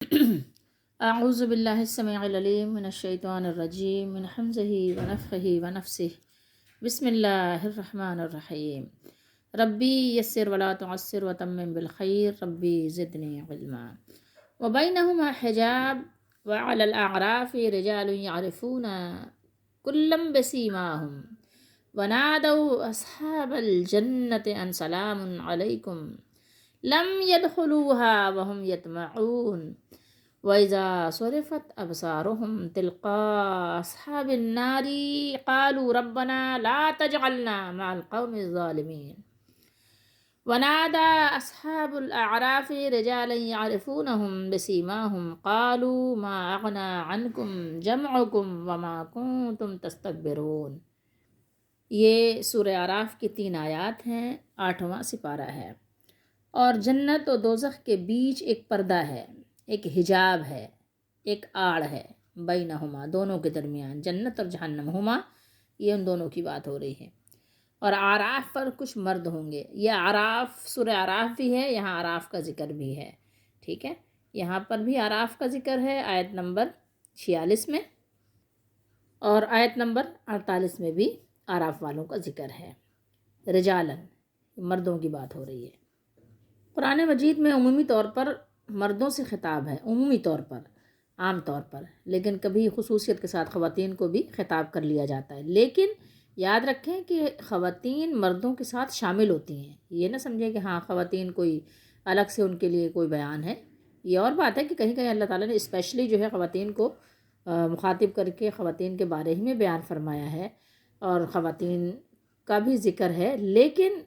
اعوذ باللہ السمیع العلیم من الشیطان الرجیم من حمزہ ونفخہ ونفسہ بسم اللہ الرحمن الرحیم ربی یسر ولا تعسر وتمم بالخیر ربی زدنی علما وبینہما حجاب وعلی الاعراف رجال یعرفون کلا بسیماہم ونادوا اصحاب الجنة ان سلام علیکم لم يدخلوها وهم يطمعون وَإِذَا صُرِفَتْ أَبْصَارُهُمْ تِلْقَاءَ أَصْحَابِ النَّارِ قَالُوا رَبَّنَا لَا تَجْعَلْنَا مَعَ الْقَوْمِ الظَّالِمِينَ وَنَادَى أَصْحَابُ الْأَعْرَافِ رِجَالًا يَعْرِفُونَهُمْ بِسِيمَاهُمْ قَالُوا مَا أَغْنَى عَنْكُمْ جَمْعُكُمْ وَمَا كُنْتُمْ تَسْتَكْبِرُونَ۔ یہ سورہ اعراف کی 3 آیات ہیں، 8واں سپارہ ہے۔ اور جنت و دوزخ کے بیچ ایک پردہ ہے، ایک حجاب ہے، ایک آڑ ہے، بینہما دونوں کے درمیان، جنت اور جہنم ہما، یہ ان دونوں کی بات ہو رہی ہے۔ اور اعراف پر کچھ مرد ہوں گے۔ یہ اعراف سورہ اعراف بھی ہے، یہاں اعراف کا ذکر بھی ہے، ٹھیک ہے، یہاں پر بھی اعراف کا ذکر ہے آیت نمبر 46 میں، اور آیت نمبر 48 میں بھی اعراف والوں کا ذکر ہے۔ رجالن، مردوں کی بات ہو رہی ہے۔ قرآن مجید میں عمومی طور پر مردوں سے خطاب ہے، عمومی طور پر، عام طور پر، لیکن کبھی خصوصیت کے ساتھ خواتین کو بھی خطاب کر لیا جاتا ہے۔ لیکن یاد رکھیں کہ خواتین مردوں کے ساتھ شامل ہوتی ہیں، یہ نہ سمجھیں کہ ہاں خواتین کوئی الگ سے ان کے لیے کوئی بیان ہے۔ یہ اور بات ہے کہ کہیں کہیں اللہ تعالیٰ نے اسپیشلی جو ہے خواتین کو مخاطب کر کے خواتین کے بارے ہی میں بیان فرمایا ہے، اور خواتین کا بھی ذکر ہے، لیکن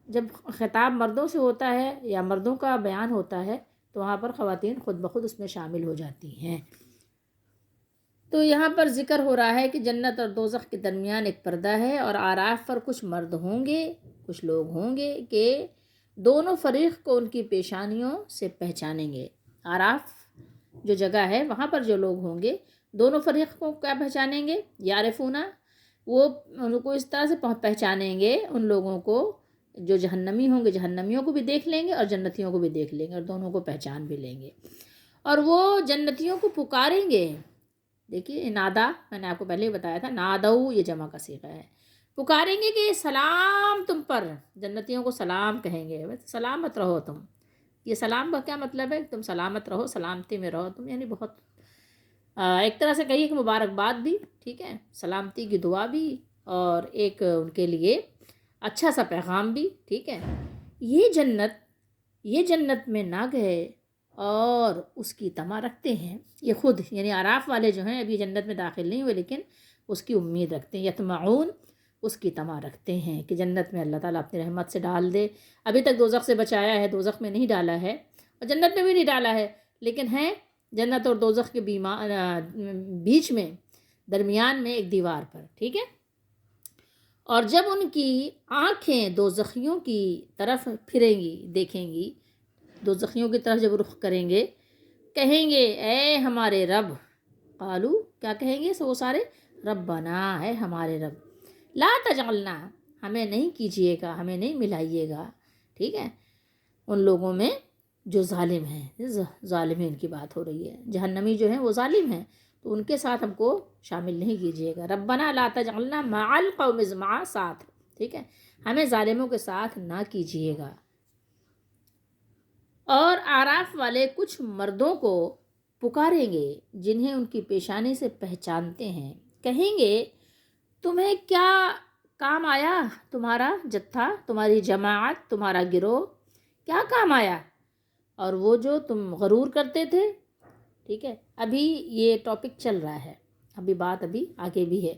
جب خطاب مردوں سے ہوتا ہے یا مردوں کا بیان ہوتا ہے تو وہاں پر خواتین خود بخود اس میں شامل ہو جاتی ہیں۔ تو یہاں پر ذکر ہو رہا ہے کہ جنت اور دوزخ کے درمیان ایک پردہ ہے، اور اعراف پر کچھ مرد ہوں گے، کچھ لوگ ہوں گے کہ دونوں فریق کو ان کی پیشانیوں سے پہچانیں گے۔ اعراف جو جگہ ہے وہاں پر جو لوگ ہوں گے دونوں فریق کو کیا پہچانیں گے؟ یعرفونا، وہ ان کو اس طرح سے پہچانیں گے ان لوگوں کو جو جہنمی ہوں گے، جہنمیوں کو بھی دیکھ لیں گے اور جنتیوں کو بھی دیکھ لیں گے، اور دونوں کو پہچان بھی لیں گے۔ اور وہ جنتیوں کو پکاریں گے، دیکھیے نادا، میں نے آپ کو پہلے ہی بتایا تھا، نادو یہ جمع کا صیغہ ہے، پکاریں گے کہ سلام تم پر، جنتیوں کو سلام کہیں گے، سلامت رہو تم۔ یہ سلام کا کیا مطلب ہے؟ تم سلامت رہو، سلامتی میں رہو تم، یعنی بہت ایک طرح سے کہیے کہ مبارکباد بھی، ٹھیک ہے، سلامتی کی دعا بھی، اور ایک ان کے لیے اچھا سا پیغام بھی، ٹھیک ہے۔ یہ جنت میں نہ گئے اور اس کی طمع رکھتے ہیں، یہ خود یعنی اعراف والے جو ہیں ابھی جنت میں داخل نہیں ہوئے، لیکن اس کی امید رکھتے ہیں، یطمعون، اس کی طمع رکھتے ہیں کہ جنت میں اللہ تعالیٰ اپنی رحمت سے ڈال دے۔ ابھی تک دوزخ سے بچایا ہے، دوزخ میں نہیں ڈالا ہے اور جنت میں بھی نہیں ڈالا ہے، لیکن ہیں جنت اور دوزخ کے بیچ میں، درمیان میں ایک دیوار پر، ٹھیک ہے۔ اور جب ان کی آنکھیں دوزخیوں کی طرف پھریں گی، دیکھیں گی، دوزخیوں کی طرف جب رخ کریں گے، کہیں گے اے ہمارے رب، قالو، کیا کہیں گے وہ سارے؟ ربنا، اے ہمارے رب، لا تجعلنا، ہمیں نہیں کیجئے گا، ہمیں نہیں ملائیے گا، ٹھیک ہے، ان لوگوں میں جو ظالم ہیں، ظالمین کی بات ہو رہی ہے، جہنمی جو ہیں وہ ظالم ہیں، تو ان کے ساتھ ہم کو شامل نہیں کیجیے گا۔ ربنا لا تجعلنا مع القوم، مع ساتھ، ٹھیک ہے، ہمیں ظالموں کے ساتھ نہ کیجیے گا۔ اور اعراف والے کچھ مردوں کو پکاریں گے جنہیں ان کی پیشانی سے پہچانتے ہیں، کہیں گے تمہیں کیا کام آیا، تمہارا جتھا، تمہاری جماعت، تمہارا گروہ کیا کام آیا، اور وہ جو تم غرور کرتے تھے، ٹھیک ہے۔ ابھی یہ ٹاپک چل رہا ہے، ابھی بات ابھی آگے بھی ہے۔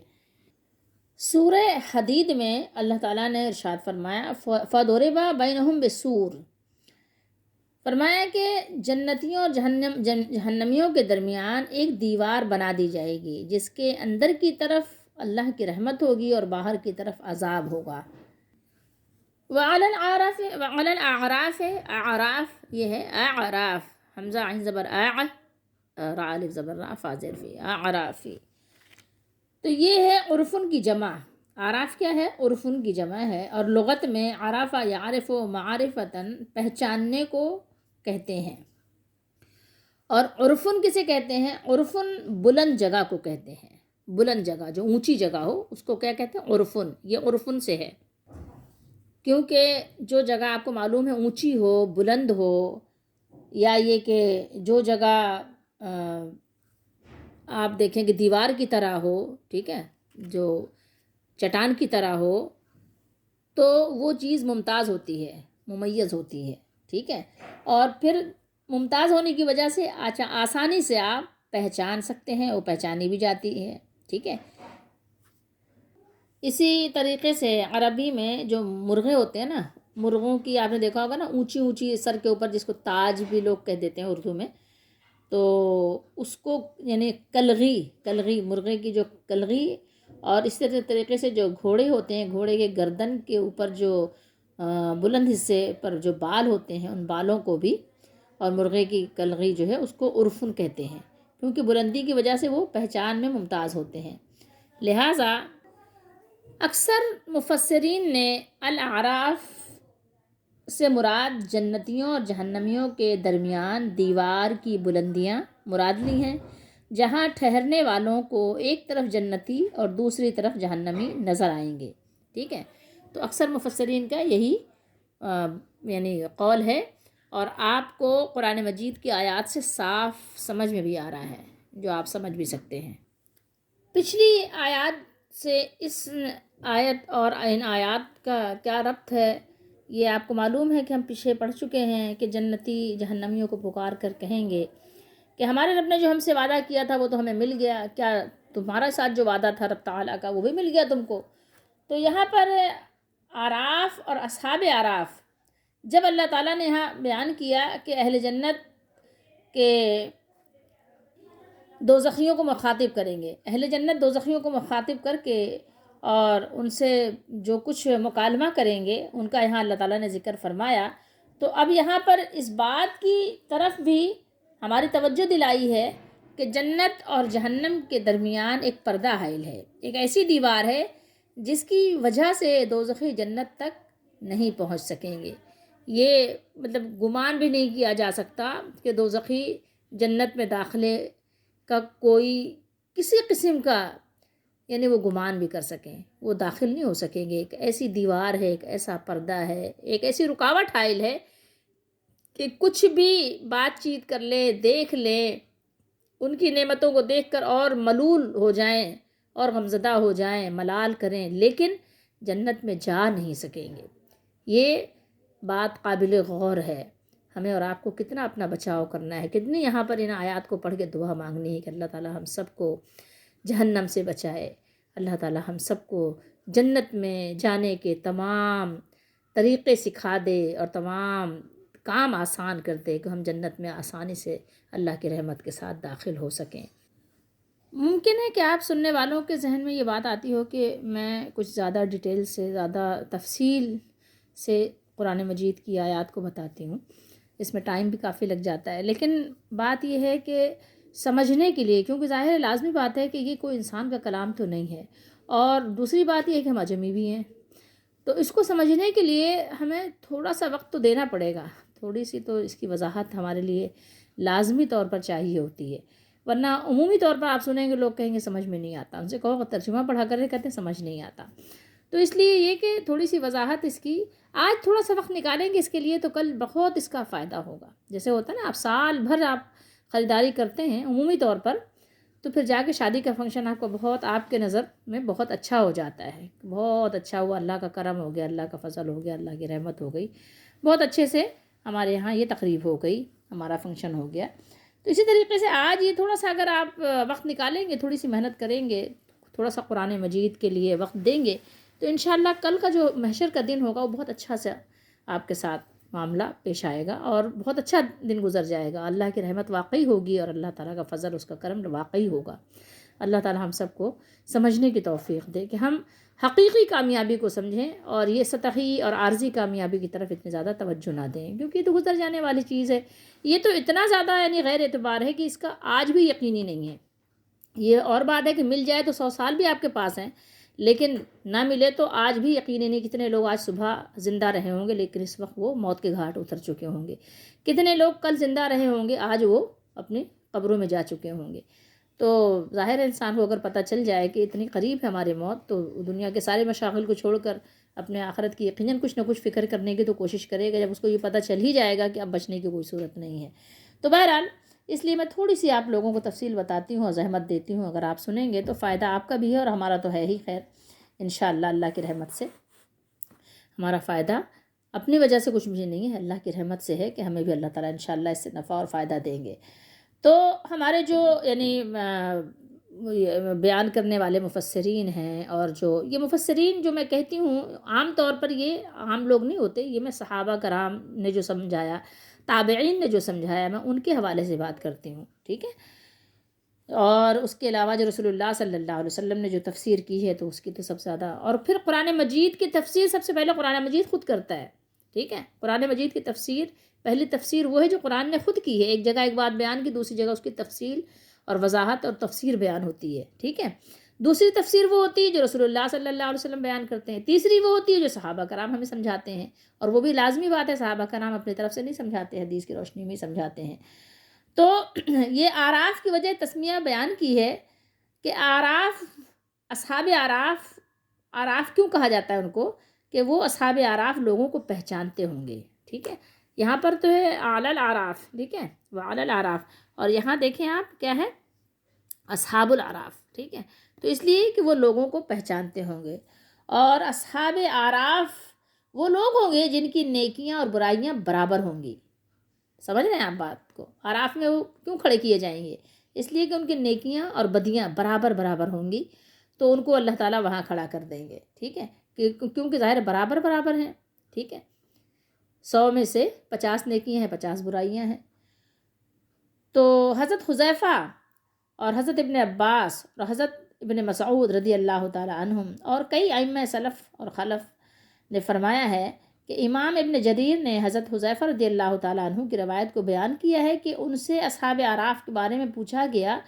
سورہ حدید میں اللہ تعالیٰ نے ارشاد فرمایا فَضُرِبَ بَيْنَهُمْ بِالسُّورِ، فرمایا کہ جنتیوں اور جہنمیوں کے درمیان ایک دیوار بنا دی جائے گی جس کے اندر کی طرف اللہ کی رحمت ہوگی اور باہر کی طرف عذاب ہوگا۔ وعلی الاعراف، اعراف یہ ہے اعراف، حمزہ عین زبر را الف زبر را فا زیر فی، اعرافی، تو یہ ہے عرفن کی جمع۔ اعراف کیا ہے؟ عرفن کی جمع ہے، اور لغت میں عرفہ یعرف معرفتاً، پہچاننے کو کہتے ہیں۔ اور عرفن کسے کہتے ہیں؟ عرفن بلند جگہ کو کہتے ہیں، بلند جگہ جو اونچی جگہ ہو اس کو کیا کہتے ہیں؟ عرفن. یہ عرفن سے ہے، کیونکہ جو جگہ آپ کو معلوم ہے اونچی ہو، بلند ہو، یا یہ کہ جو جگہ آپ دیکھیں کہ دیوار کی طرح ہو، ٹھیک ہے، جو چٹان کی طرح ہو، تو وہ چیز ممتاز ہوتی ہے، ممیز ہوتی ہے، ٹھیک ہے. اور پھر ممتاز ہونے کی وجہ سے آسانی سے آپ پہچان سکتے ہیں، وہ پہچانی بھی جاتی ہے، ٹھیک ہے. اسی طریقے سے عربی میں جو مرغے ہوتے ہیں نا، مرغوں کی آپ نے دیکھا ہوگا نا اونچی اونچی سر کے اوپر، جس کو تاج بھی لوگ کہہ دیتے ہیں اردو میں، تو اس کو یعنی کلغی مرغے کی جو کلغی. اور اس طریقے سے جو گھوڑے ہوتے ہیں، گھوڑے کے گردن کے اوپر جو بلند حصے پر جو بال ہوتے ہیں، ان بالوں کو بھی، اور مرغے کی کلغی جو ہے اس کو عرفن کہتے ہیں، کیونکہ بلندی کی وجہ سے وہ پہچان میں ممتاز ہوتے ہیں. لہٰذا اکثر مفسرین نے الاعراف سے مراد جنتیوں اور جہنمیوں کے درمیان دیوار کی بلندیاں مراد لی ہیں، جہاں ٹھہرنے والوں کو ایک طرف جنتی اور دوسری طرف جہنمی نظر آئیں گے، ٹھیک ہے. تو اکثر مفسرین کا یہی یعنی قول ہے، اور آپ کو قرآن مجید کی آیات سے صاف سمجھ میں بھی آ رہا ہے، جو آپ سمجھ بھی سکتے ہیں. پچھلی آیات سے اس آیت اور ان آیات کا کیا ربط ہے، یہ آپ کو معلوم ہے کہ ہم پیچھے پڑھ چکے ہیں کہ جنتی جہنمیوں کو پکار کر کہیں گے کہ ہمارے رب نے جو ہم سے وعدہ کیا تھا وہ تو ہمیں مل گیا، کیا تمہارا ساتھ جو وعدہ تھا رب تعالیٰ کا وہ بھی مل گیا تم کو؟ تو یہاں پر آراف اور اصحاب آراف، جب اللہ تعالیٰ نے یہاں بیان کیا کہ اہل جنت کے دوزخیوں کو مخاطب کریں گے، اہل جنت دوزخیوں کو مخاطب کر کے اور ان سے جو کچھ مکالمہ کریں گے ان کا یہاں اللہ تعالیٰ نے ذکر فرمایا. تو اب یہاں پر اس بات کی طرف بھی ہماری توجہ دلائی ہے کہ جنت اور جہنم کے درمیان ایک پردہ حائل ہے، ایک ایسی دیوار ہے جس کی وجہ سے دوزخی جنت تک نہیں پہنچ سکیں گے. یہ مطلب گمان بھی نہیں کیا جا سکتا کہ دوزخی جنت میں داخلے کا کوئی کسی قسم کا یعنی وہ گمان بھی کر سکیں، وہ داخل نہیں ہو سکیں گے. ایک ایسی دیوار ہے، ایک ایسا پردہ ہے، ایک ایسی رکاوٹ حائل ہے کہ کچھ بھی بات چیت کر لیں، دیکھ لیں، ان کی نعمتوں کو دیکھ کر اور ملول ہو جائیں اور غمزدہ ہو جائیں، ملال کریں، لیکن جنت میں جا نہیں سکیں گے. یہ بات قابل غور ہے. ہمیں اور آپ کو کتنا اپنا بچاؤ کرنا ہے، کتنی یہاں پر ان آیات کو پڑھ کے دعا مانگنی ہے کہ اللہ تعالیٰ ہم سب کو جہنم سے بچائے، اللہ تعالیٰ ہم سب کو جنت میں جانے کے تمام طریقے سکھا دے اور تمام کام آسان کر دے کہ ہم جنت میں آسانی سے اللہ کی رحمت کے ساتھ داخل ہو سکیں. ممکن ہے کہ آپ سننے والوں کے ذہن میں یہ بات آتی ہو کہ میں کچھ زیادہ ڈیٹیل سے، زیادہ تفصیل سے قرآن مجید کی آیات کو بتاتی ہوں، اس میں ٹائم بھی کافی لگ جاتا ہے. لیکن بات یہ ہے کہ سمجھنے کے لیے، کیونکہ ظاہر لازمی بات ہے کہ یہ کوئی انسان کا کلام تو نہیں ہے، اور دوسری بات یہ ہے کہ ہم عجمی بھی ہیں، تو اس کو سمجھنے کے لیے ہمیں تھوڑا سا وقت تو دینا پڑے گا، تھوڑی سی تو اس کی وضاحت ہمارے لیے لازمی طور پر چاہیے ہوتی ہے. ورنہ عمومی طور پر آپ سنیں گے لوگ کہیں گے سمجھ میں نہیں آتا، ان سے کہو ترجمہ پڑھا کر کہتے ہیں سمجھ نہیں آتا. تو اس لیے یہ کہ تھوڑی سی وضاحت اس کی آج تھوڑا سا وقت نکالیں گے اس کے لیے تو کل بہت اس کا فائدہ ہوگا. جیسے ہوتا ہے نا، آپ سال بھر آپ خریداری کرتے ہیں عمومی طور پر، تو پھر جا کے شادی کا فنکشن آپ کو بہت، آپ کے نظر میں بہت اچھا ہو جاتا ہے، بہت اچھا ہوا، اللہ کا کرم ہو گیا، اللہ کا فضل ہو گیا، اللہ کی رحمت ہو گئی، بہت اچھے سے ہمارے یہاں یہ تقریب ہو گئی، ہمارا فنکشن ہو گیا. تو اسی طریقے سے آج یہ تھوڑا سا اگر آپ وقت نکالیں گے، تھوڑی سی محنت کریں گے، تھوڑا سا قرآن مجید کے لیے وقت دیں گے، تو انشاءاللہ کل کا جو محشر کا دن ہوگا وہ بہت اچھا سا آپ کے ساتھ معاملہ پیش آئے گا اور بہت اچھا دن گزر جائے گا. اللہ کی رحمت واقعی ہوگی اور اللہ تعالیٰ کا فضل، اس کا کرم واقعی ہوگا. اللہ تعالیٰ ہم سب کو سمجھنے کی توفیق دے کہ ہم حقیقی کامیابی کو سمجھیں اور یہ سطحی اور عارضی کامیابی کی طرف اتنی زیادہ توجہ نہ دیں، کیونکہ یہ تو گزر جانے والی چیز ہے. یہ تو اتنا زیادہ یعنی غیر اعتبار ہے کہ اس کا آج بھی یقینی نہیں ہے. یہ اور بات ہے کہ مل جائے تو 100 سال بھی آپ کے پاس ہیں، لیکن نہ ملے تو آج بھی یقینی نہیں. کتنے لوگ آج صبح زندہ رہے ہوں گے لیکن اس وقت وہ موت کے گھاٹ اتر چکے ہوں گے، کتنے لوگ کل زندہ رہے ہوں گے، آج وہ اپنی قبروں میں جا چکے ہوں گے۔ تو ظاہر ہے انسان کو اگر پتہ چل جائے کہ اتنی قریب ہے ہماری موت، تو دنیا کے سارے مشاغل کو چھوڑ کر اپنے آخرت کی یقیناً کچھ نہ کچھ فکر کرنے کی تو کوشش کرے گا، جب اس کو یہ پتہ چل ہی جائے گا کہ اب بچنے کی کوئی صورت نہیں ہے۔ تو بہرحال اس لیے میں تھوڑی سی آپ لوگوں کو تفصیل بتاتی ہوں اور زحمت دیتی ہوں، اگر آپ سنیں گے تو فائدہ آپ کا بھی ہے اور ہمارا تو ہے ہی خیر، انشاءاللہ اللہ کی رحمت سے ہمارا فائدہ اپنی وجہ سے کچھ بھی نہیں ہے، اللہ کی رحمت سے ہے کہ ہمیں بھی اللہ تعالیٰ انشاءاللہ اس سے نفع اور فائدہ دیں گے۔ تو ہمارے جو یعنی یہ بیان کرنے والے مفسرین ہیں، اور جو یہ مفسرین جو میں کہتی ہوں عام طور پر یہ عام لوگ نہیں ہوتے، یہ میں صحابہ کرام نے جو سمجھایا، تابعین نے جو سمجھایا، میں ان کے حوالے سے بات کرتی ہوں، ٹھیک ہے۔ اور اس کے علاوہ جو رسول اللہ صلی اللہ علیہ وسلم نے جو تفسیر کی ہے تو اس کی تو سب سے زیادہ، اور پھر قرآن مجید کی تفسیر سب سے پہلے قرآن مجید خود کرتا ہے، ٹھیک ہے۔ قرآن مجید کی تفسیر، پہلی تفسیر وہ ہے جو قرآن نے خود کی ہے، ایک جگہ ایک بات بیان کی، دوسری جگہ اس کی تفصیل اور وضاحت اور تفسیر بیان ہوتی ہے، ٹھیک ہے۔ دوسری تفسیر وہ ہوتی ہے جو رسول اللہ صلی اللہ علیہ وسلم بیان کرتے ہیں، تیسری وہ ہوتی ہے جو صحابہ کرام ہمیں سمجھاتے ہیں، اور وہ بھی لازمی بات ہے، صحابہ کرام اپنی طرف سے نہیں سمجھاتے، حدیث کی روشنی میں سمجھاتے ہیں۔ تو یہ آراف کی وجہ تسمیہ بیان کی ہے کہ آراف، اصحاب آراف، آراف کیوں کہا جاتا ہے ان کو، کہ وہ اصحاب آراف لوگوں کو پہچانتے ہوں گے، ٹھیک ہے۔ یہاں پر تو ہے اعلی الاعراف، ٹھیک ہے، وعلی الاعراف، اور یہاں دیکھیں آپ کیا ہے، اصحاب الاعراف، ٹھیک ہے۔ تو اس لیے کہ وہ لوگوں کو پہچانتے ہوں گے، اور اصحاب آراف وہ لوگ ہوں گے جن کی نیکیاں اور برائیاں برابر ہوں گی۔ سمجھ رہے ہیں آپ بات کو؟ آراف میں وہ کیوں کھڑے کیے جائیں گے؟ اس لیے کہ ان کی نیکیاں اور بدیاں برابر برابر ہوں گی، تو ان کو اللہ تعالیٰ وہاں کھڑا کر دیں گے، ٹھیک ہے، کیونکہ ظاہر برابر برابر ہیں، ٹھیک ہے۔ 100 میں سے 50 نیکیاں ہیں، 50 برائیاں ہیں۔ تو حضرت حذیفہ اور حضرت ابن عباس اور حضرت ابن مسعود رضی اللہ تعالی عنہم اور کئی ائمہ سلف اور خلف نے فرمایا ہے کہ امام ابن جریر نے حضرت حذیفہ رضی اللہ تعالیٰ عنہ کی روایت کو بیان کیا ہے کہ ان سے اصحاب اعراف کے بارے میں پوچھا گیا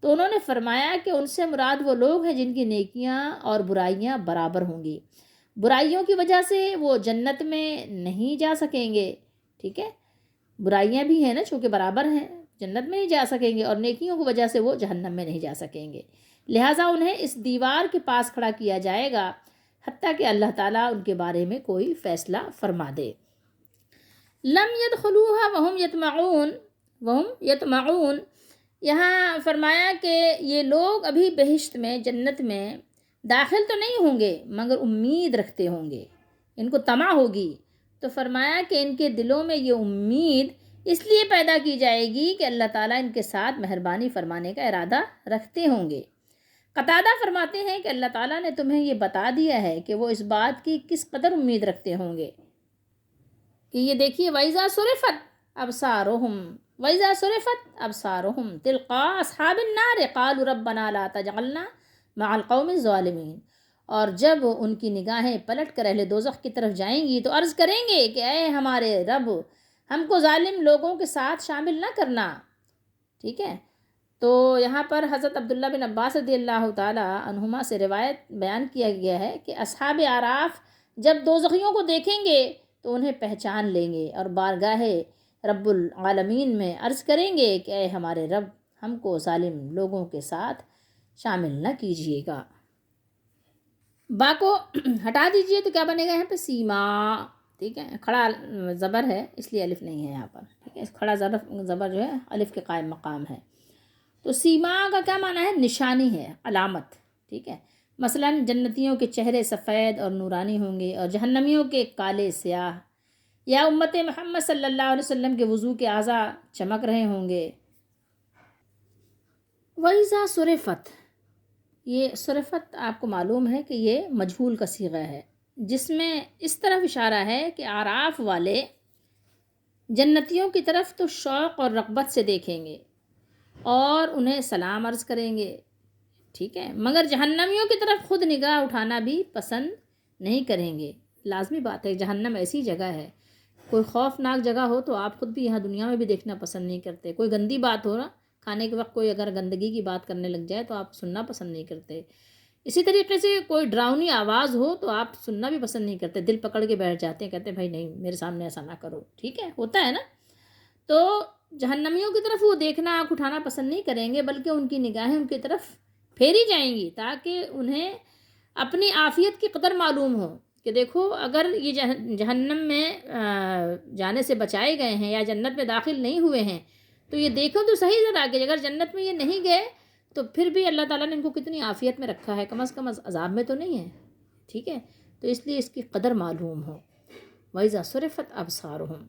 تو انہوں نے فرمایا کہ ان سے مراد وہ لوگ ہیں جن کی نیکیاں اور برائیاں برابر ہوں گی، برائیوں کی وجہ سے وہ جنت میں نہیں جا سکیں گے، ٹھیک ہے، برائیاں بھی ہیں نا چونکہ برابر ہیں، جنت میں نہیں جا سکیں گے، اور نیکیوں کی وجہ سے وہ جہنم میں نہیں جا سکیں گے، لہٰذا انہیں اس دیوار کے پاس کھڑا کیا جائے گا حتیٰ کہ اللہ تعالیٰ ان کے بارے میں کوئی فیصلہ فرما دے۔ لم يدخلوها وهم یطمعون، یہاں فرمایا کہ یہ لوگ ابھی بہشت میں، جنت میں داخل تو نہیں ہوں گے مگر امید رکھتے ہوں گے، ان کو طمع ہوگی، تو فرمایا کہ ان کے دلوں میں یہ امید اس لیے پیدا کی جائے گی کہ اللہ تعالیٰ ان کے ساتھ مہربانی فرمانے کا ارادہ رکھتے ہوں گے۔ قتادہ فرماتے ہیں کہ اللہ تعالیٰ نے تمہیں یہ بتا دیا ہے کہ وہ اس بات کی کس قدر امید رکھتے ہوں گے کہ یہ دیکھیے وَإِذَا صُرِفَتْ أَبْصَارُهُمْ وَإِذَا صُرِفَتْ أَبْصَارُهُمْ تِلْقَاءَ أَصْحَابِ النَّارِ قَالُوا رَبَّنَا لَا تَجْعَلْنَا مَعَ الْقَوْمِ الظَّالِمِينَ، اور جب ان کی نگاہیں پلٹ کر اہل دوزخ کی طرف جائیں گی تو عرض کریں گے کہ اے ہمارے رب، ہم کو ظالم لوگوں کے ساتھ شامل نہ کرنا، ٹھیک ہے۔ تو یہاں پر حضرت عبداللہ بن عباس رضی اللہ تعالی عنہما سے روایت بیان کیا گیا ہے کہ اصحاب اعراف جب دوزخیوں کو دیکھیں گے تو انہیں پہچان لیں گے اور بارگاہ رب العالمین میں عرض کریں گے کہ اے ہمارے رب، ہم کو ظالم لوگوں کے ساتھ شامل نہ کیجیے گا۔ با کو ہٹا دیجئے تو کیا بنے گا یہاں پہ؟ سیما، ٹھیک ہے، کھڑا زبر ہے اس لیے الف نہیں ہے یہاں پر، ٹھیک ہے، کھڑا زبر جو ہے الف کے قائم مقام ہے۔ تو سیما کا کیا معنی ہے؟ نشانی ہے، علامت، ٹھیک ہے۔ مثلا جنتیوں کے چہرے سفید اور نورانی ہوں گے اور جہنمیوں کے کالے سیاہ، یا امت محمد صلی اللہ علیہ وسلم کے وضو کے اعضاء چمک رہے ہوں گے۔ وَإِذَا صُرِفَتْ، یہ صرفت آپ کو معلوم ہے کہ یہ مجہول کا صیغہ ہے، جس میں اس طرف اشارہ ہے کہ اعراف والے جنتیوں کی طرف تو شوق اور رغبت سے دیکھیں گے اور انہیں سلام عرض کریں گے، ٹھیک ہے، مگر جہنمیوں کی طرف خود نگاہ اٹھانا بھی پسند نہیں کریں گے۔ لازمی بات ہے، جہنم ایسی جگہ ہے، کوئی خوفناک جگہ ہو تو آپ خود بھی یہاں دنیا میں بھی دیکھنا پسند نہیں کرتے، کوئی گندی بات ہو نا، کھانے کے وقت کوئی اگر گندگی کی بات کرنے لگ جائے تو آپ سننا پسند نہیں کرتے، اسی طریقے سے کوئی ڈراؤنی آواز ہو تو آپ سننا بھی پسند نہیں کرتے، دل پکڑ کے بیٹھ جاتے ہیں، کہتے ہیں بھائی نہیں، میرے سامنے ایسا نہ کرو، ٹھیک ہے، ہوتا ہے نا۔ تو جہنمیوں کی طرف وہ دیکھنا آنکھ اٹھانا پسند نہیں کریں گے، بلکہ ان کی نگاہیں ان کی طرف پھیری جائیں گی تاکہ انہیں اپنی عافیت کی قدر معلوم ہو کہ دیکھو اگر یہ جہنم میں جانے سے بچائے گئے ہیں یا جنت میں داخل نہیں ہوئے ہیں تو یہ دیکھو تو صحیح ذرا کہ اگر جنت میں یہ نہیں گئے تو پھر بھی اللہ تعالیٰ نے ان کو کتنی عافیت میں رکھا ہے، کم از کم عذاب میں تو نہیں ہے، ٹھیک ہے؟ تو اس لیے اس کی قدر معلوم ہو۔ وَإِذَا صُرِفَتْ أَبْصَارُهُمْ،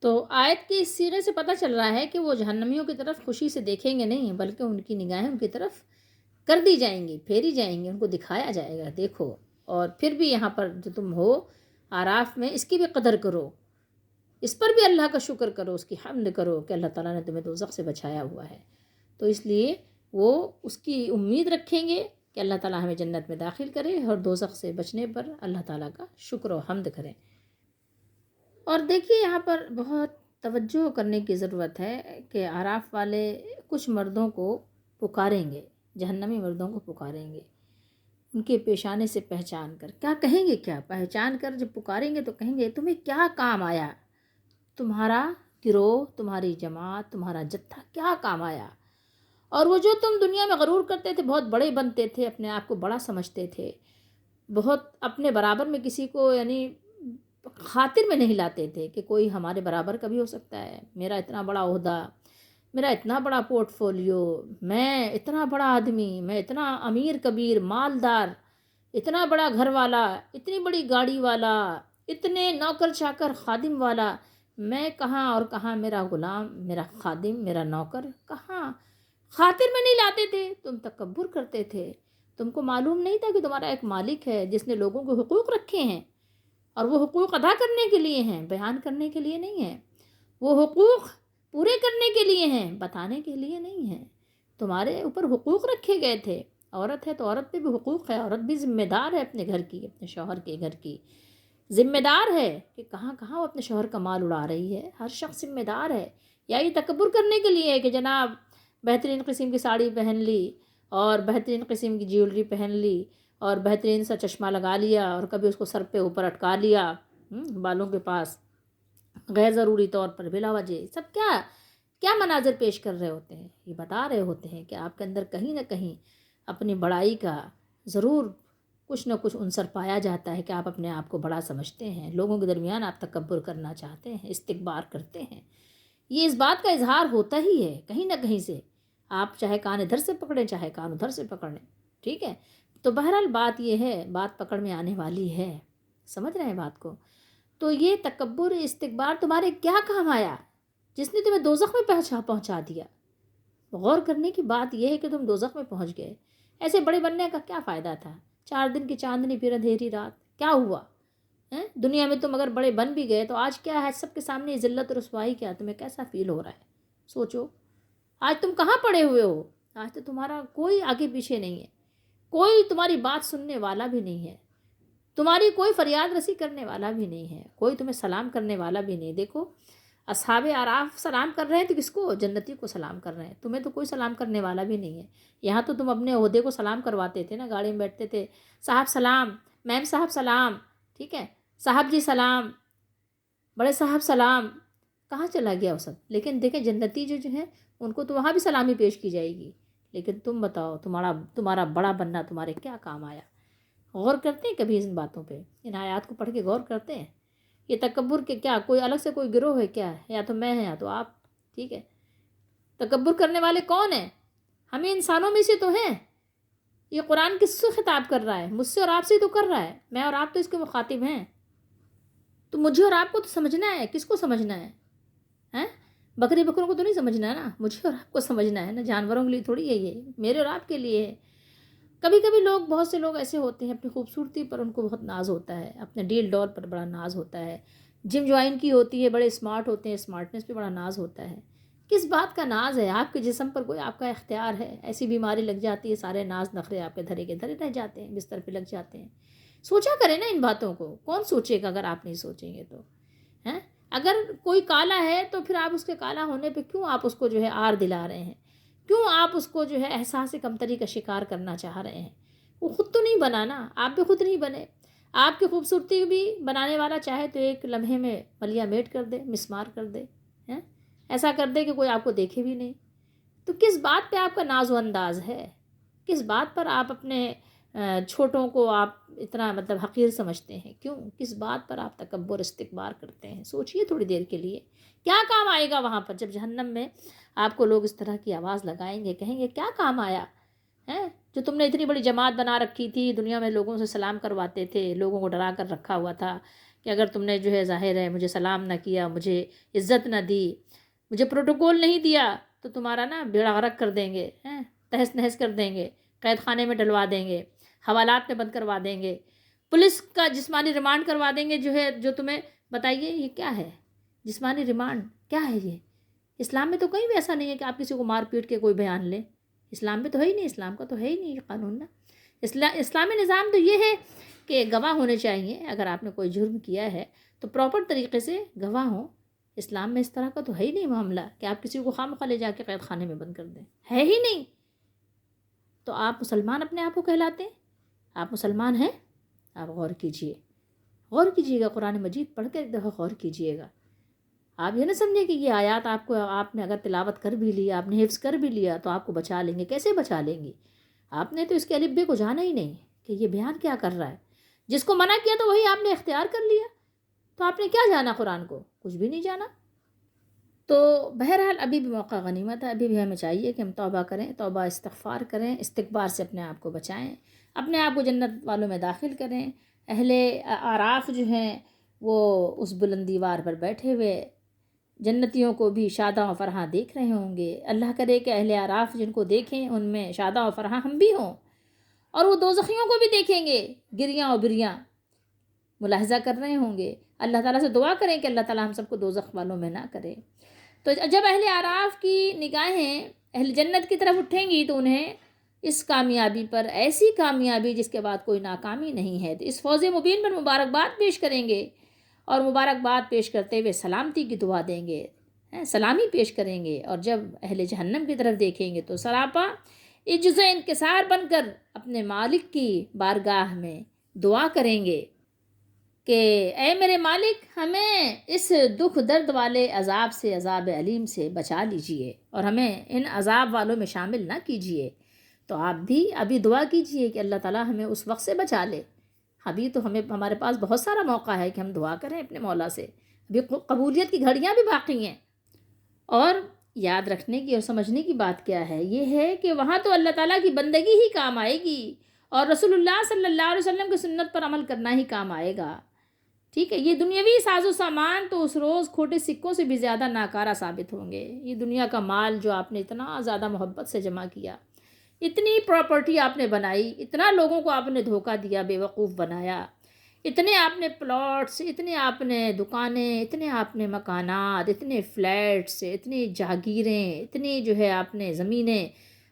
تو آیت کے اس صیغے سے پتہ چل رہا ہے کہ وہ جہنمیوں کی طرف خوشی سے دیکھیں گے نہیں، بلکہ ان کی نگاہیں ان کی طرف کر دی جائیں گی، پھیری جائیں گی، ان کو دکھایا جائے گا دیکھو۔ اور پھر بھی یہاں پر جو تم ہو آراف میں، اس کی بھی قدر کرو، اس پر بھی اللہ کا شکر کرو، اس کی حمد کرو کہ اللہ تعالیٰ نے تمہیں دوزخ سے بچایا ہوا ہے۔ تو اس لیے وہ اس کی امید رکھیں گے کہ اللہ تعالیٰ ہمیں جنت میں داخل کرے، اور دوزخ سے بچنے پر اللہ تعالیٰ کا شکر و حمد کریں۔ اور دیکھیے یہاں پر بہت توجہ کرنے کی ضرورت ہے کہ اعراف والے کچھ مردوں کو پکاریں گے، جہنمی مردوں کو پکاریں گے، ان کے پیشانے سے پہچان کر کیا کہیں گے، کیا پہچان کر جب پکاریں گے تو کہیں گے تمہیں کیا کام آیا، تمہارا گروہ، تمہاری جماعت، تمہارا جتھا کیا کام آیا، اور وہ جو تم دنیا میں غرور کرتے تھے، بہت بڑے بنتے تھے، اپنے آپ کو بڑا سمجھتے تھے، بہت اپنے برابر میں کسی کو یعنی خاطر میں نہیں لاتے تھے کہ کوئی ہمارے برابر کا بھی ہو سکتا ہے، میرا اتنا بڑا عہدہ، میرا اتنا بڑا پورٹ فولیو، میں اتنا بڑا آدمی، میں اتنا امیر کبیر مالدار، اتنا بڑا گھر والا، اتنی بڑی گاڑی والا، اتنے نوکر چاکر خادم والا، میں کہاں اور کہاں میرا غلام، میرا خادم، میرا نوکر کہاں، خاطر میں نہیں لاتے تھے، تم تکبر کرتے تھے، تم کو معلوم نہیں تھا کہ تمہارا ایک مالک ہے جس نے لوگوں کو حقوق رکھے ہیں، اور وہ حقوق ادا کرنے کے لیے ہیں، بیان کرنے کے لیے نہیں ہیں، وہ حقوق پورے کرنے کے لیے ہیں، بتانے کے لیے نہیں ہیں، تمہارے اوپر حقوق رکھے گئے تھے۔ عورت ہے تو عورت پہ بھی حقوق ہے، عورت بھی ذمہ دار ہے اپنے گھر کی، اپنے شوہر کے گھر کی، ذمہ دار ہے کہ کہاں کہاں وہ اپنے شوہر کا مال اڑا رہی ہے، ہر شخص ذمہ دار ہے۔ یا یہ تکبر کرنے کے لیے ہے کہ جناب بہترین قسم کی ساڑی پہن لی، اور بہترین قسم کی جیولری پہن لی، اور بہترین سا چشمہ لگا لیا، اور کبھی اس کو سر پہ اوپر اٹکا لیا بالوں کے پاس، غیر ضروری طور پر بلا وجہ، سب کیا کیا مناظر پیش کر رہے ہوتے ہیں، یہ بتا رہے ہوتے ہیں کہ آپ کے اندر کہیں نہ کہیں اپنی بڑائی کا ضرور کچھ نہ کچھ عنصر پایا جاتا ہے کہ آپ اپنے آپ کو بڑا سمجھتے ہیں، لوگوں کے درمیان آپ تکبر کرنا چاہتے ہیں، استکبار کرتے ہیں، یہ اس بات کا اظہار ہوتا ہی ہے کہیں نہ کہیں سے، آپ چاہے کان ادھر سے پکڑیں چاہے کان ادھر سے پکڑیں، ٹھیک ہے؟ تو بہرحال بات یہ ہے، بات پکڑ میں آنے والی ہے، سمجھ رہے ہیں بات کو؟ تو یہ تکبر استکبار تمہارے کیا کام آیا جس نے تمہیں دوزخ میں پہنچا دیا؟ غور کرنے کی بات یہ ہے کہ تم دوزخ میں پہنچ گئے، ایسے بڑے بننے کا کیا فائدہ تھا؟ 4 دن کی چاندنی پھر اندھیری رات، کیا ہوا؟ دنیا میں تم اگر بڑے بن بھی گئے تو آج کیا ہے، سب کے سامنے ذلت اور رسوائی کیا، تمہیں کیسا فیل ہو رہا ہے؟ سوچو، آج تم کہاں پڑے ہوئے ہو؟ آج تو تمہارا کوئی آگے پیچھے نہیں ہے، کوئی تمہاری بات سننے والا بھی نہیں ہے، تمہاری کوئی فریاد رسی کرنے والا بھی نہیں ہے، کوئی تمہیں سلام کرنے والا بھی نہیں۔ دیکھو اصحاب اعراف سلام کر رہے ہیں تو کس کو؟ جنتی کو سلام کر رہے ہیں، تمہیں تو کوئی سلام کرنے والا بھی نہیں ہے۔ یہاں تو تم اپنے عہدے کو سلام کرواتے تھے نا، گاڑی میں بیٹھتے تھے، صاحب سلام، میم صاحب سلام، ٹھیک ہے، صاحب جی سلام، بڑے صاحب سلام، کہاں چلا گیا وہ سب؟ لیکن دیکھیں جنتی جو ہیں ان کو تو وہاں بھی سلامی پیش کی جائے گی، لیکن تم بتاؤ تمہارا بڑا بننا تمہارے کیا کام آیا؟ غور کرتے ہیں کبھی ان باتوں پہ؟ ان آیات کو پڑھ کے غور کرتے ہیں؟ یہ تکبر کے کیا کوئی الگ سے کوئی گروہ ہے کیا؟ یا تو میں ہیں یا تو آپ، ٹھیک ہے؟ تکبر کرنے والے کون ہیں؟ ہمیں انسانوں میں سے تو ہیں۔ یہ قرآن کس سے خطاب کر رہا ہے؟ مجھ سے اور آپ سے تو کر رہا ہے، میں اور آپ تو اس کے مخاطب ہیں، تو مجھے اور آپ کو تو سمجھنا ہے، کس کو سمجھنا ہے؟ بکری بکروں کو تو نہیں سمجھنا ہے نا، مجھے اور آپ کو سمجھنا ہے نا، جانوروں کے لیے تھوڑی ہے یہ، میرے اور آپ کے لیے ہے۔ کبھی کبھی بہت سے لوگ ایسے ہوتے ہیں اپنی خوبصورتی پر ان کو بہت ناز ہوتا ہے، اپنے ڈیل ڈول پر بڑا ناز ہوتا ہے، جم جوائن کی ہوتی ہے، بڑے اسمارٹ ہوتے ہیں، اسمارٹنس پہ بڑا ناز ہوتا ہے۔ کس بات کا ناز ہے؟ آپ کے جسم پر کوئی آپ کا اختیار ہے؟ ایسی بیماری لگ جاتی ہے، سارے ناز نخرے آپ کے دھرے رہ جاتے ہیں، بستر پہ لگ جاتے ہیں۔ سوچا کریں نا ان باتوں کو، کون سوچے گا اگر آپ نہیں سوچیں گے تو؟ اگر کوئی کالا ہے تو پھر آپ اس کے کالا ہونے پہ کیوں آپ اس کو جو ہے آر دلا رہے ہیں؟ کیوں آپ اس کو جو ہے احساس کمتری کا شکار کرنا چاہ رہے ہیں؟ وہ خود تو نہیں بنا نا، آپ بھی خود نہیں بنے۔ آپ کی خوبصورتی بھی بنانے والا چاہے تو ایک لمحے میں ملیا میٹ کر دے، مسمار کر دے، ایسا کر دے کہ کوئی آپ کو دیکھے بھی نہیں. تو کس بات پہ آپ کا ناز و انداز ہے؟ کس بات پر آپ اپنے چھوٹوں کو آپ اتنا مطلب حقیر سمجھتے ہیں؟ کیوں؟ کس بات پر آپ تکبر استکبار کرتے ہیں؟ سوچئے تھوڑی دیر کے لیے. کیا کام آئے گا وہاں پر جب جہنم میں آپ کو لوگ اس طرح کی آواز لگائیں گے، کہیں گے کیا کام آیا ہے جو تم نے اتنی بڑی جماعت بنا رکھی تھی، دنیا میں لوگوں سے سلام کرواتے تھے، لوگوں کو ڈرا کر رکھا ہوا تھا کہ اگر تم نے جو ہے ظاہر ہے مجھے سلام نہ کیا، مجھے عزت نہ دی، مجھے پروٹوکول نہیں دیا، تو تمہارا نا بیڑا غرق کر دیں گے، تہس نہس کر دیں گے، قید خانے میں ڈلوا دیں گے، حوالات میں بند کروا دیں گے، پولیس کا جسمانی ریمانڈ کروا دیں گے. جو ہے جو تمہیں بتائیے یہ کیا ہے؟ جسمانی ریمانڈ کیا ہے یہ؟ اسلام میں تو کہیں بھی ایسا نہیں ہے کہ آپ کسی کو مار پیٹ کے کوئی بیان لیں. اسلام میں تو ہے ہی نہیں، اسلام کا تو ہے ہی نہیں یہ قانون نا. اسلامی نظام تو یہ ہے کہ گواہ ہونے چاہیے. اگر آپ نے کوئی جرم کیا ہے تو پراپر طریقے سے گواہ ہوں. اسلام میں اس طرح کا تو ہے ہی نہیں معاملہ کہ آپ کسی کو خواہ لے جا کے قید خانے میں بند کر دیں، ہے ہی نہیں. تو آپ مسلمان اپنے آپ کو کہلاتے ہیں؟ آپ مسلمان ہیں؟ آپ غور کیجئے، غور کیجئے گا، قرآن مجید پڑھ کے ایک دفعہ غور کیجئے گا. آپ یہ نہ سمجھیں کہ یہ آیات آپ نے اگر تلاوت کر بھی لیا، آپ نے حفظ کر بھی لیا تو آپ کو بچا لیں گے. کیسے بچا لیں گی؟ آپ نے تو اس کے الف بے کو جانا ہی نہیں کہ یہ بیان کیا کر رہا ہے. جس کو منع کیا تو وہی آپ نے اختیار کر لیا. تو آپ نے کیا جانا قرآن کو؟ کچھ بھی نہیں جانا. تو بہرحال ابھی بھی موقع غنیمت ہے. ابھی بھی ہمیں چاہیے کہ ہم توبہ کریں، توبہ استغفار کریں، استکبار سے اپنے آپ کو بچائیں، اپنے آپ کو جنت والوں میں داخل کریں. اہل اعراف جو ہیں وہ اس بلندی وار پر بیٹھے ہوئے جنتیوں کو بھی شاداں و فرحاں دیکھ رہے ہوں گے. اللہ کرے کہ اہل اعراف جن کو دیکھیں ان میں شاداں و فرحاں ہم بھی ہوں، اور وہ دوزخیوں کو بھی دیکھیں گے گریاں و بریاں ملاحظہ کر رہے ہوں گے. اللہ تعالیٰ سے دعا کریں کہ اللہ تعالیٰ ہم سب کو دوزخ والوں میں نہ کرے. تو جب اہل اعراف کی نگاہیں اہل جنت کی طرف اٹھیں گی تو انہیں اس کامیابی پر، ایسی کامیابی جس کے بعد کوئی ناکامی نہیں ہے، تو اس فوز مبین پر مبارکباد پیش کریں گے، اور مبارکباد پیش کرتے ہوئے سلامتی کی دعا دیں گے، سلامی پیش کریں گے. اور جب اہل جہنم کی طرف دیکھیں گے تو سراپا عجز و انکسار بن کر اپنے مالک کی بارگاہ میں دعا کریں گے کہ اے میرے مالک، ہمیں اس دکھ درد والے عذاب سے، عذاب علیم سے بچا لیجئے اور ہمیں ان عذاب والوں میں شامل نہ کیجئے. تو آپ بھی ابھی دعا کیجئے کہ اللہ تعالیٰ ہمیں اس وقت سے بچا لے. ابھی تو ہمارے پاس بہت سارا موقع ہے کہ ہم دعا کریں اپنے مولا سے. ابھی قبولیت کی گھڑیاں بھی باقی ہیں. اور یاد رکھنے کی اور سمجھنے کی بات کیا ہے؟ یہ ہے کہ وہاں تو اللہ تعالیٰ کی بندگی ہی کام آئے گی، اور رسول اللہ صلی اللہ علیہ وسلم کی سنت پر عمل کرنا ہی کام آئے گا. ٹھیک ہے، یہ دنیاوی ساز و سامان تو اس روز کھوٹے سکوں سے بھی زیادہ ناکارہ ثابت ہوں گے. یہ دنیا کا مال جو آپ نے اتنا زیادہ محبت سے جمع کیا، اتنی پراپرٹی آپ نے بنائی، اتنا لوگوں کو آپ نے دھوکہ دیا، بے وقوف بنایا، اتنے آپ نے پلاٹس، اتنے آپ نے دکانیں، اتنے آپ نے مکانات، اتنے فلیٹس، اتنی جاگیریں، اتنی جو ہے آپ نے زمینیں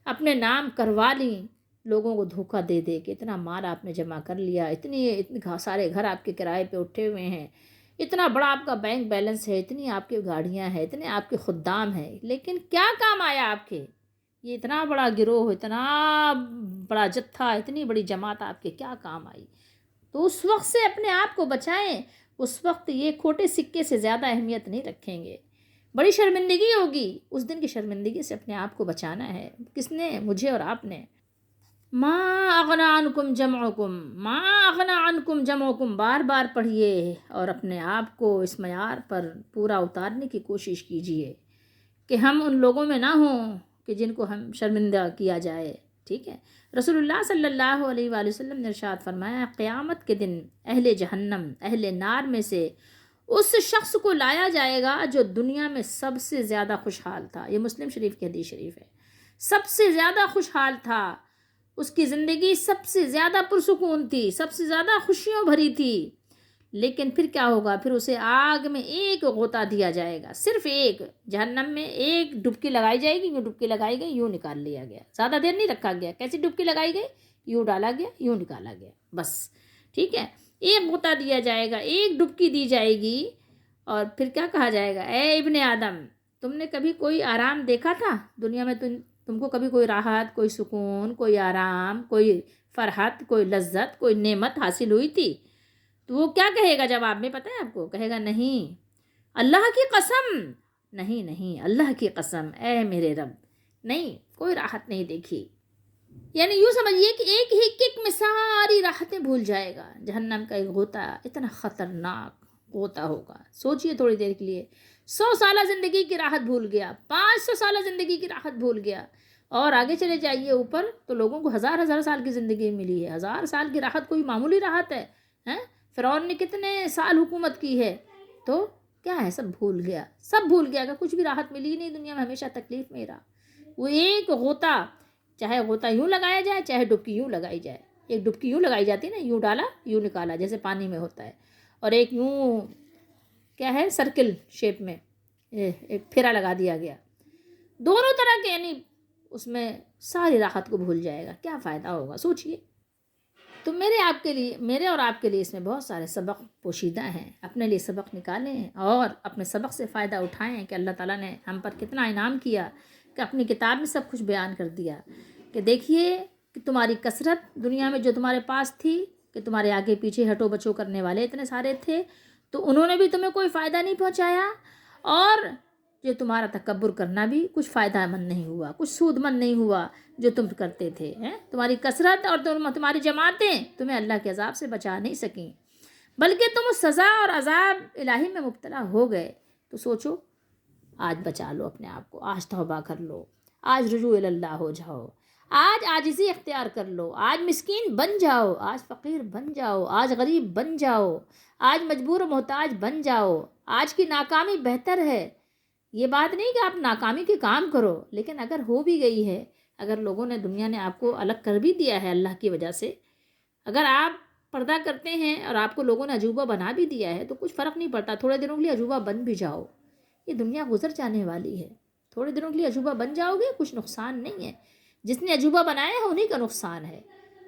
اپنے نام کروا لیں، لوگوں کو دھوکہ دے دے کے اتنا مال آپ نے جمع کر لیا، اتنے سارے گھر آپ کے کرائے پہ اٹھے ہوئے ہیں، اتنا بڑا آپ کا بینک بیلنس ہے، اتنی آپ کی گاڑیاں ہیں، اتنے آپ کے خدام ہیں، لیکن کیا کام آیا آپ کے؟ یہ اتنا بڑا گروہ، اتنا بڑا جتھا، اتنی بڑی جماعت آپ کے کیا کام آئی؟ تو اس وقت سے اپنے آپ کو بچائیں. اس وقت یہ کھوٹے سکے سے زیادہ اہمیت نہیں رکھیں گے. بڑی شرمندگی ہوگی، اس دن کی شرمندگی سے اپنے آپ کو بچانا ہے. کس نے؟ مجھے اور آپ نے. ما اغنی عنکم جمعکم، ما اغنی عنکم جمعکم بار بار پڑھیے اور اپنے آپ کو اس معیار پر پورا اتارنے کی کوشش کیجیے کہ ہم ان لوگوں میں نہ ہوں کہ جن کو ہم شرمندہ کیا جائے. ٹھیک ہے. رسول اللہ صلی اللہ علیہ وآلہ وسلم نے ارشاد فرمایا، قیامت کے دن اہل جہنم، اہل نار میں سے اس شخص کو لایا جائے گا جو دنیا میں سب سے زیادہ خوشحال تھا. یہ مسلم شریف کی حدیث شریف ہے. سب سے زیادہ خوشحال تھا، اس کی زندگی سب سے زیادہ پرسکون تھی، سب سے زیادہ خوشیوں بھری تھی. لیکن پھر کیا ہوگا؟ پھر اسے آگ میں ایک غوطہ دیا جائے گا، صرف ایک. جہنم میں ایک ڈبکی لگائی جائے گی، یوں ڈبکی لگائی گئی، یوں نکال لیا گیا، زیادہ دیر نہیں رکھا گیا. کیسی ڈبکی لگائی گئی؟ یوں ڈالا گیا، یوں نکالا گیا، بس. ٹھیک ہے. ایک غوطہ دیا جائے گا، ایک ڈبکی دی جائے گی، اور پھر کیا کہا جائے گا؟ اے ابن آدم، تم نے کبھی کوئی آرام دیکھا تھا دنیا میں؟ تم کو کبھی کوئی راحت، کوئی سکون، کوئی آرام، کوئی فرحت، کوئی لذت، کوئی نعمت حاصل ہوئی تھی؟ تو وہ کیا کہے گا جواب میں؟ پتہ ہے آپ کو؟ کہے گا نہیں، اللہ کی قسم نہیں نہیں، اللہ کی قسم اے میرے رب، نہیں کوئی راحت نہیں دیکھی. یعنی یوں سمجھیے کہ ایک میں ساری راحتیں بھول جائے گا. جہنم کا ایک غوطہ اتنا خطرناک غوطہ ہوگا. سوچئے تھوڑی دیر کے لیے، 100 سالہ زندگی کی راحت بھول گیا، 500 سالہ زندگی کی راحت بھول گیا، اور آگے چلے جائیے اوپر تو لوگوں کو ہزار ہزار سال کی زندگی ملی ہے. 1000 سال کی راحت کوئی معمولی راحت ہے؟ فرعون نے کتنے سال حکومت کی ہے، تو کیا ہے، سب بھول گیا، سب بھول گیا کہ کچھ بھی راحت ملی نہیں دنیا میں، ہمیشہ تکلیف میں رہا. وہ ایک غوطہ، چاہے غوطہ یوں لگایا جائے چاہے ڈبکی یوں لگائی جائے. ایک ڈبکی یوں لگائی جاتی ہے نا، یوں ڈالا یوں نکالا جیسے پانی میں ہوتا ہے، اور ایک یوں کیا ہے سرکل شیپ میں ایک پھیرا لگا دیا گیا. دونوں طرح کے، یعنی اس میں ساری راحت کو بھول جائے گا. کیا فائدہ ہوگا سوچئے. تو میرے اور آپ کے لیے اس میں بہت سارے سبق پوشیدہ ہیں. اپنے لیے سبق نکالیں اور اپنے سبق سے فائدہ اٹھائیں کہ اللہ تعالیٰ نے ہم پر کتنا انعام کیا کہ اپنی کتاب میں سب کچھ بیان کر دیا کہ دیکھیے کہ تمہاری کثرت دنیا میں جو تمہارے پاس تھی، کہ تمہارے آگے پیچھے ہٹو بچو کرنے والے اتنے سارے تھے، تو انہوں نے بھی تمہیں کوئی فائدہ نہیں پہنچایا، اور جو تمہارا تکبر کرنا بھی کچھ فائدہ مند نہیں ہوا، کچھ سود مند نہیں ہوا جو تم کرتے تھے. تمہاری کثرت اور تمہاری جماعتیں تمہیں اللہ کے عذاب سے بچا نہیں سکیں، بلکہ تم اس سزا اور عذاب الہی میں مبتلا ہو گئے. تو سوچو، آج بچا لو اپنے آپ کو، آج توبہ کر لو، آج رجوع اللہ ہو جاؤ، آج عاجزی اختیار کر لو، آج مسکین بن جاؤ، آج فقیر بن جاؤ، آج غریب بن جاؤ، آج مجبور و محتاج بن جاؤ. آج کی ناکامی بہتر ہے. یہ بات نہیں کہ آپ ناکامی کے کام کرو، لیکن اگر ہو بھی گئی ہے، اگر لوگوں نے، دنیا نے آپ کو الگ کر بھی دیا ہے اللہ کی وجہ سے، اگر آپ پردہ کرتے ہیں اور آپ کو لوگوں نے عجوبہ بنا بھی دیا ہے، تو کچھ فرق نہیں پڑتا. تھوڑے دنوں کے لیے عجوبہ بن بھی جاؤ، یہ دنیا گزر جانے والی ہے. تھوڑے دنوں کے لیے عجوبہ بن جاؤ گے، کچھ نقصان نہیں ہے. جس نے عجوبہ بنایا ہے انہی کا نقصان ہے،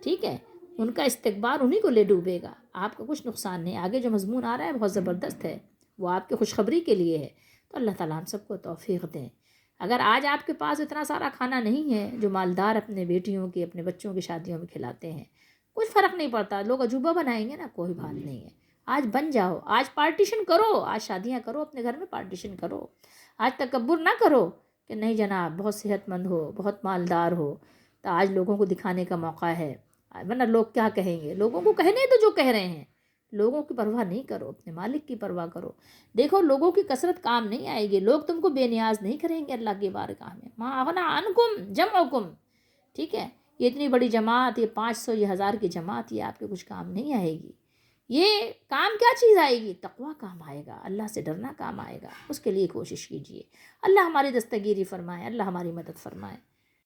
ٹھیک ہے، ان کا استکبار انہی کو لے ڈوبے گا، آپ کا کچھ نقصان نہیں. آگے جو مضمون آ رہا ہے بہت زبردست ہے، وہ آپ کی خوشخبری کے لیے ہے. تو اللہ تعالیٰ ہم سب کو توفیق دیں. اگر آج آپ کے پاس اتنا سارا کھانا نہیں ہے جو مالدار اپنے بیٹیوں کی، اپنے بچوں کی شادیوں میں کھلاتے ہیں، کچھ فرق نہیں پڑتا. لوگ عجوبہ بنائیں گے نا، کوئی بات نہیں ہے. آج بن جاؤ، آج پارٹیشن کرو، آج شادیاں کرو، اپنے گھر میں پارٹیشن کرو. آج تکبر نہ کرو کہ نہیں جناب بہت صحت مند ہو، بہت مالدار ہو، تو آج لوگوں کو دکھانے کا موقع ہے، ورنہ لوگ کیا کہیں گے. لوگوں کو کہنے تو جو کہہ رہے ہیں، لوگوں کی پرواہ نہیں کرو، اپنے مالک کی پرواہ کرو. دیکھو لوگوں کی کثرت کام نہیں آئے گی، لوگ تم کو بے نیاز نہیں کریں گے اللہ کی بارگاہ میں. ما اغنی عنکم جمعکم، ٹھیک ہے، یہ اتنی بڑی جماعت، یہ 500 یہ 1000 کی جماعت، یہ آپ کے کچھ کام نہیں آئے گی. یہ کام کیا چیز آئے گی؟ تقویٰ کام آئے گا، اللہ سے ڈرنا کام آئے گا. اس کے لیے کوشش کیجیے. اللہ ہماری دستگیری فرمائے، اللہ ہماری مدد فرمائے.